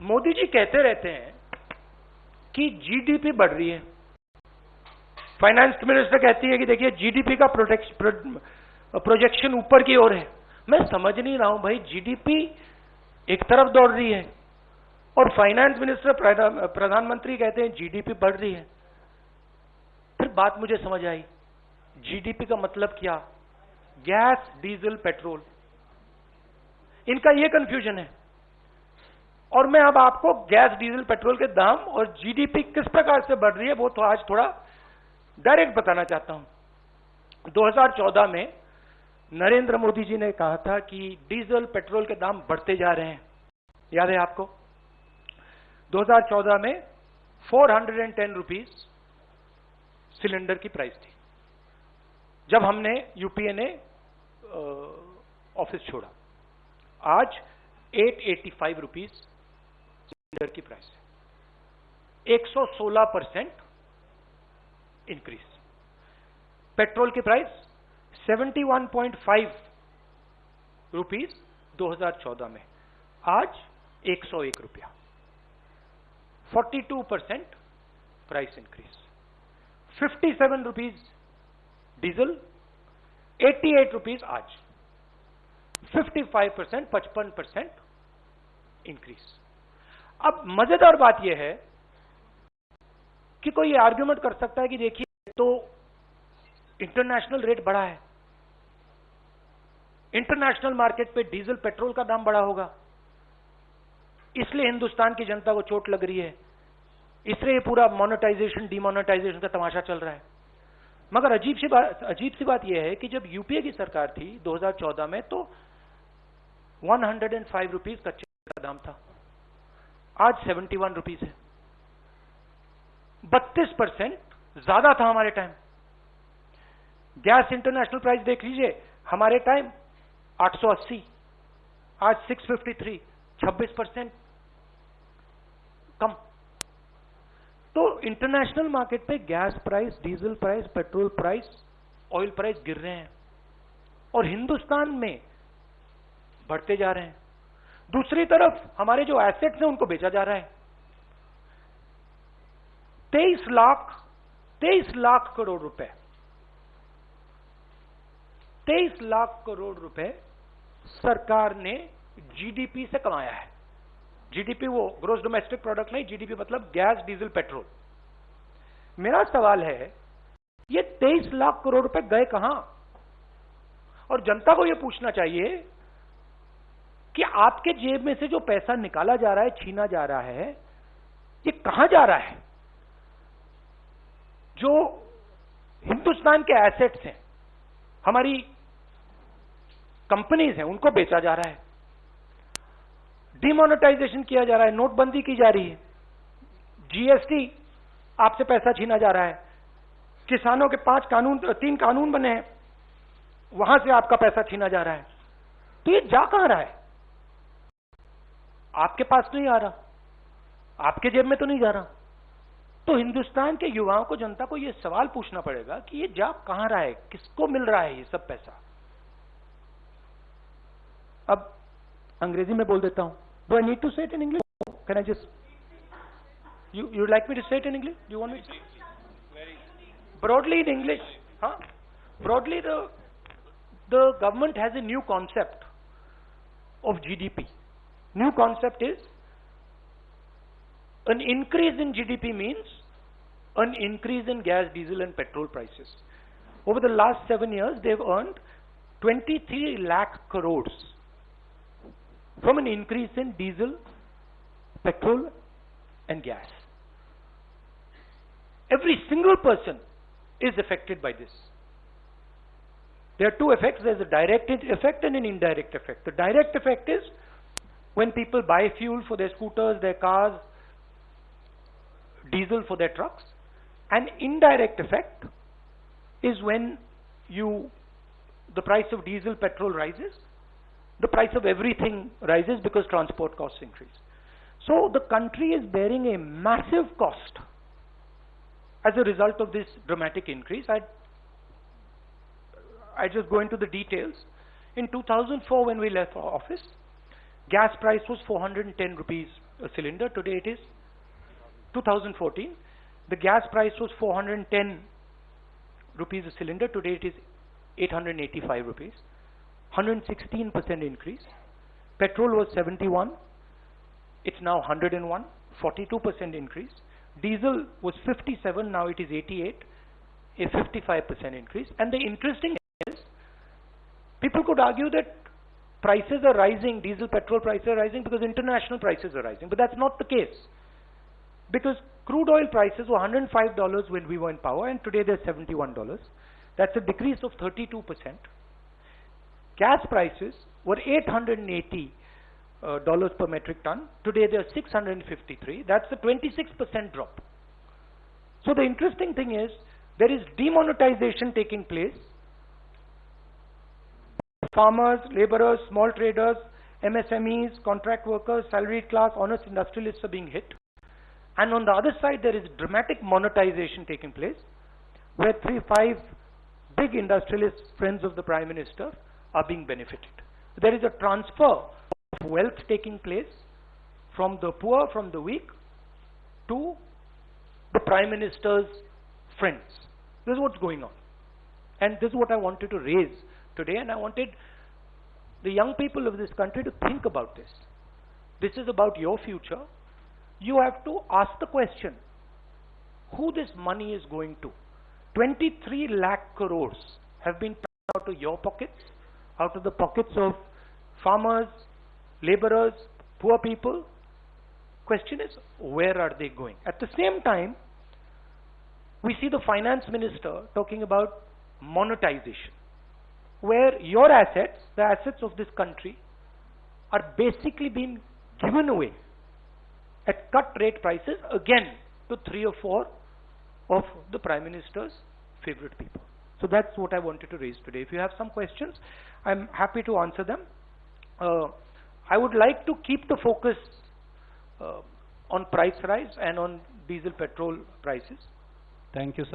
मोदी जी कहते रहते हैं कि जीडीपी बढ़ रही है। फाइनेंस मिनिस्टर कहती है कि देखिए जीडीपी का प्रोजेक्शन ऊपर की ओर है। मैं समझ नहीं रहा हूं भाई, जीडीपी एक तरफ दौड़ रही है और फाइनेंस मिनिस्टर प्रधानमंत्री कहते हैं जीडीपी बढ़ रही है। फिर बात मुझे समझ आई, जीडीपी का मतलब क्या? गैस, डीजल, पेट्रोल, इनका ये कंफ्यूजन है। और मैं अब आपको गैस, डीजल, पेट्रोल के दाम और जीडीपी किस प्रकार से बढ़ रही है वो तो आज थोड़ा डायरेक्ट बताना चाहता हूं। 2014 में नरेंद्र मोदी जी ने कहा था कि डीजल, पेट्रोल के दाम बढ़ते जा रहे हैं, याद है आपको? 2014 में 410 रुपीज सिलेंडर की प्राइस थी जब हमने यूपीए ने ऑफिस छोड़ा। आज 885 रुपीज सिलेंडर की प्राइस है, 116% इंक्रीज। पेट्रोल की प्राइस 71.5 रुपीज 2014 में, आज 101 रुपया, 42% price increase. 57 rupees diesel, 88 rupees आज, 55%, 55% इंक्रीज। अब मजेदार बात यह है कि कोई आर्ग्यूमेंट कर सकता है कि देखिए तो इंटरनेशनल रेट बढ़ा है, इंटरनेशनल मार्केट पे डीजल, पेट्रोल का दाम बढ़ा होगा, इसलिए हिंदुस्तान की जनता को चोट लग रही है, इसलिए ये पूरा मोनेटाइजेशन, डिमोनेटाइजेशन का तमाशा चल रहा है। मगर अजीब सी बात यह है कि जब यूपीए की सरकार थी 2014 में तो 105 रुपीज कच्चे का दाम था, आज 71 रुपीज है, 32% ज्यादा था हमारे टाइम। गैस इंटरनेशनल प्राइस देख लीजिए, हमारे टाइम 880, आज 653, 26% कम। तो इंटरनेशनल मार्केट पे gas price, diesel price, petrol price, oil price गिर रहे हैं और हिंदुस्तान में बढ़ते जा रहे हैं। दूसरी तरफ हमारे जो एसेट्स हैं उनको बेचा जा रहा है। 23 लाख करोड़ रुपए, 23 लाख करोड़ रुपए सरकार ने जीडीपी से कमाया है। जीडीपी वो ग्रोस डोमेस्टिक प्रोडक्ट नहीं, जीडीपी मतलब गैस, डीजल, पेट्रोल। मेरा सवाल है ये 23 लाख करोड़ रुपए गए कहां? और जनता को यह पूछना चाहिए कि आपके जेब में से जो पैसा निकाला जा रहा है, छीना जा रहा है, ये कहां जा रहा है? जो हिंदुस्तान के एसेट्स हैं, हमारी कंपनीज हैं, उनको बेचा जा रहा है, डिमोनेटाइजेशन किया जा रहा है, नोटबंदी की जा रही है, जीएसटी आपसे पैसा छीना जा रहा है, किसानों के 3 कानून बने हैं, वहां से आपका पैसा छीना जा रहा है। तो ये जा कहां रहा है? आपके पास नहीं आ रहा, आपके जेब में तो नहीं जा रहा। तो हिंदुस्तान के युवाओं को, जनता को यह सवाल पूछना पड़ेगा कि ये जा कहां रहा है, किसको मिल रहा है ये सब पैसा? अब अंग्रेजी में बोल देता हूं। डू आई नीड टू से it in English? Can I just you like me to say it in English? Do you want me to? Broadly in English, huh? Broadly, the government has a new concept of GDP. New concept is an increase in GDP means an increase in gas, diesel and petrol prices. Over the last 7 years, they've earned 23 lakh crores from an increase in diesel, petrol and gas. Every single person is affected by this. There are two effects. There's a direct effect and an indirect effect. The direct effect is when people buy fuel for their scooters, their cars, diesel for their trucks. An indirect effect is when the price of diesel, petrol rises, the price of everything rises because transport costs increase. So the country is bearing a massive cost as a result of this dramatic increase. I just go into the details. In 2004, when we left office, gas price was 410 rupees a cylinder. Today it is 2014. The gas price was 410 rupees a cylinder. Today it is 885 rupees. 116% increase. Petrol was 71. It's now 101. 42% increase. Diesel was 57. Now it is 88. A 55% increase. And the interesting is, people could argue that prices are rising, diesel, petrol prices are rising because international prices are rising. But that's not the case. Because crude oil prices were $105 when we were in power, and today they're $71. That's a decrease of 32%. Gas prices were $880 per metric ton. Today they're $653. That's a 26% drop. So the interesting thing is, there is demonetization taking place. Farmers, laborers, small traders, MSMEs, contract workers, salaried class, honest industrialists are being hit. And on the other side, there is dramatic monetization taking place, where 3-5 big industrialists, friends of the Prime Minister, are being benefited. There is a transfer of wealth taking place from the poor, from the weak, to the Prime Minister's friends. This is what's going on. And this is what I wanted to raise today, and I wanted the young people of this country to think about this. This is about your future. You have to ask the question, who this money is going to. 23 lakh crores have been taken out of your pockets, out of the pockets of farmers, laborers, poor people. Question is, where are they going? At the same time, we see the finance minister talking about monetization, where your assets, the assets of this country, are basically being given away at cut rate prices again to 3 or 4 of the Prime Minister's favorite people. So that's what I wanted to raise today. If you have some questions, I'm happy to answer them. I would like to keep the focus on price rise and on diesel petrol prices. Thank you, sir.